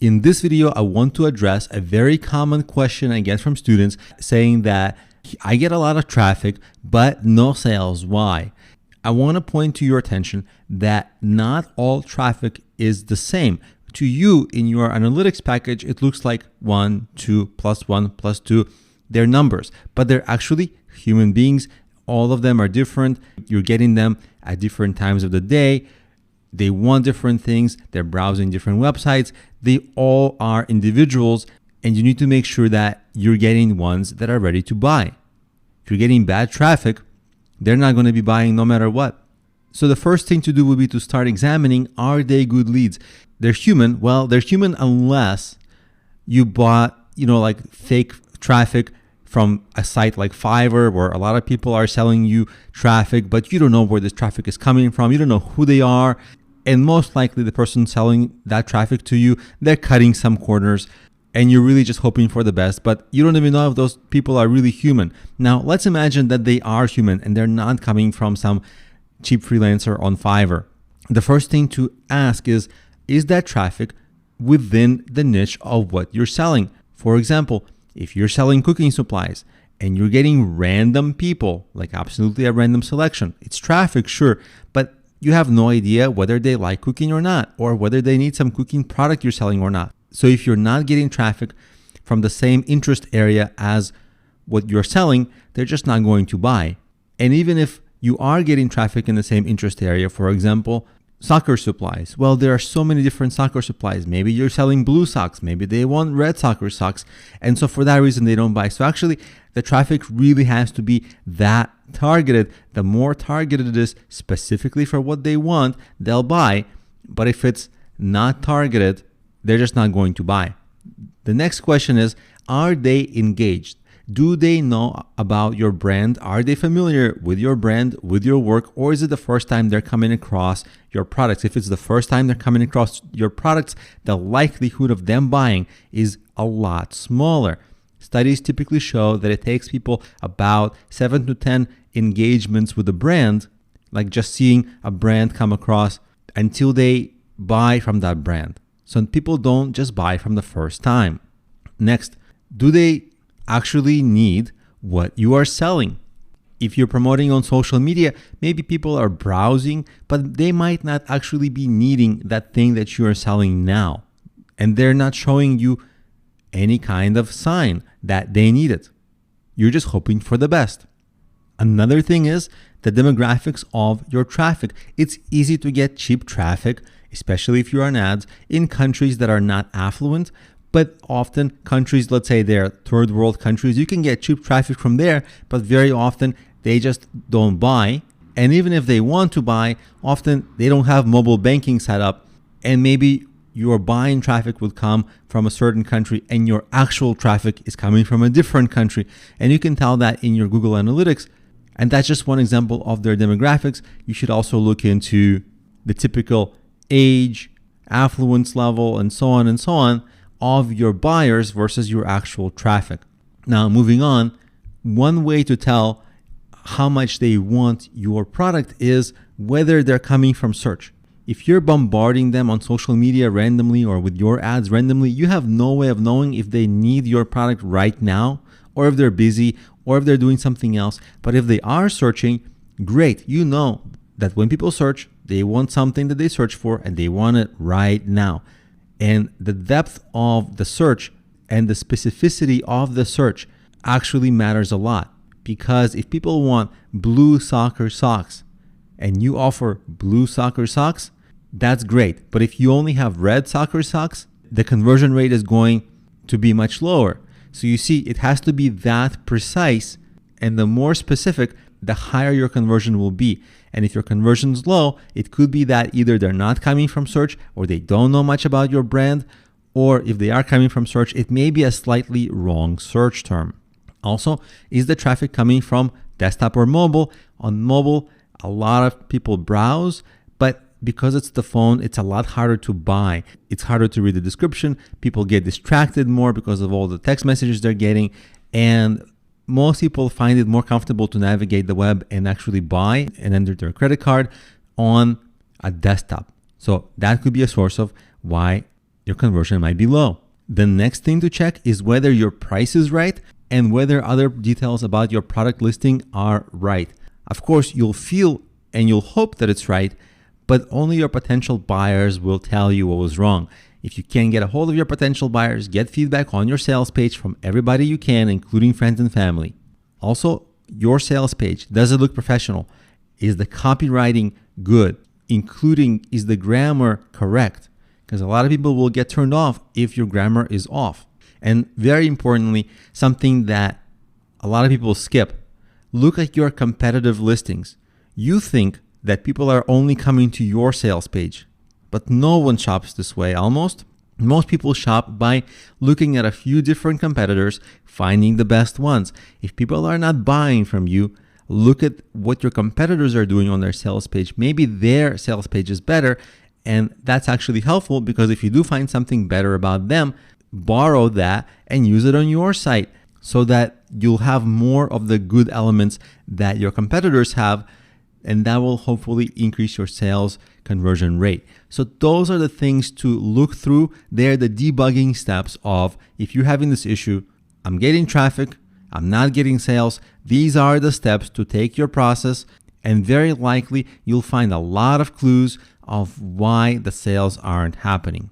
In this video, I want to address a very common question I get from students saying that I get a lot of traffic, but no sales. Why? I want to point to your attention that not all traffic is the same. To you, in your analytics package, it looks like 1, 2, plus 1, plus 2. They're numbers, but they're actually human beings. All of them are different. You're getting them at different times of the day. They want different things. They're browsing different websites. They all are individuals, and you need to make sure that you're getting ones that are ready to buy. If you're getting bad traffic, they're not going to be buying no matter what. So the first thing to do would be to start examining, are they good leads? They're human. Well, they're human unless you bought, like fake traffic from a site like Fiverr, where a lot of people are selling you traffic, but you don't know where this traffic is coming from. You don't know who they are. And most likely the person selling that traffic to you, they're cutting some corners and you're really just hoping for the best, but you don't even know if those people are really human. Now, let's imagine that they are human and they're not coming from some cheap freelancer on Fiverr. The first thing to ask is that traffic within the niche of what you're selling? For example, if you're selling cooking supplies and you're getting random people, like absolutely a random selection, it's traffic, sure, but you have no idea whether they like cooking or not, or whether they need some cooking product you're selling or not. So if you're not getting traffic from the same interest area as what you're selling, they're just not going to buy. And even if you are getting traffic in the same interest area, for example, soccer supplies. Well, there are so many different soccer supplies. Maybe you're selling blue socks. Maybe they want red soccer socks. And so for that reason, they don't buy. So actually, the traffic really has to be that targeted. The more targeted it is specifically for what they want, they'll buy. But if it's not targeted, they're just not going to buy. The next question is, are they engaged? Do they know about your brand? Are they familiar with your brand, with your work, or is it the first time they're coming across your products? If it's the first time they're coming across your products, the likelihood of them buying is a lot smaller. Studies typically show that it takes people about 7 to 10 engagements with a brand, like just seeing a brand come across, until they buy from that brand. So people don't just buy from the first time. Next, do they actually need what you are selling? If you're promoting on social media, maybe people are browsing, but they might not actually be needing that thing that you are selling now. And they're not showing you any kind of sign that they need it. You're just hoping for the best. Another thing is the demographics of your traffic. It's easy to get cheap traffic, especially if you're on ads, in countries that are not affluent. But often countries, let's say they're third world countries, you can get cheap traffic from there, but very often they just don't buy. And even if they want to buy, often they don't have mobile banking set up. And maybe your buying traffic would come from a certain country and your actual traffic is coming from a different country. And you can tell that in your Google Analytics. And that's just one example of their demographics. You should also look into the typical age, affluence level, and so on of your buyers versus your actual traffic. Now, moving on, one way to tell how much they want your product is whether they're coming from search. If you're bombarding them on social media randomly or with your ads randomly, you have no way of knowing if they need your product right now, or if they're busy, or if they're doing something else. But if they are searching, great. You know that when people search, they want something that they search for and they want it right now. And the depth of the search and the specificity of the search actually matters a lot. Because if people want blue soccer socks and you offer blue soccer socks, that's great. But if you only have red soccer socks, the conversion rate is going to be much lower. So you see, it has to be that precise, and the more specific, the higher your conversion will be. And if your conversion is low, it could be that either they're not coming from search, or they don't know much about your brand, or if they are coming from search, it may be a slightly wrong search term. Also, is the traffic coming from desktop or mobile? On mobile, a lot of people browse, but because it's the phone, it's a lot harder to buy. It's harder to read the description. People get distracted more because of all the text messages they're getting. And most people find it more comfortable to navigate the web and actually buy and enter their credit card on a desktop. So that could be a source of why your conversion might be low. The next thing to check is whether your price is right and whether other details about your product listing are right. Of course, you'll feel and you'll hope that it's right, but only your potential buyers will tell you what was wrong. If you can't get a hold of your potential buyers, get feedback on your sales page from everybody you can, including friends and family. Also, your sales page, does it look professional? Is the copywriting good? Including, is the grammar correct? Because a lot of people will get turned off if your grammar is off. And very importantly, something that a lot of people skip, look at your competitive listings. You think that people are only coming to your sales page, but no one shops this way almost. Most people shop by looking at a few different competitors, finding the best ones. If people are not buying from you, look at what your competitors are doing on their sales page. Maybe their sales page is better, and that's actually helpful because if you do find something better about them, borrow that and use it on your site so that you'll have more of the good elements that your competitors have, and that will hopefully increase your sales conversion rate. So those are the things to look through. They're the debugging steps of, if you're having this issue, I'm getting traffic, I'm not getting sales. These are the steps to take your process, and very likely you'll find a lot of clues of why the sales aren't happening.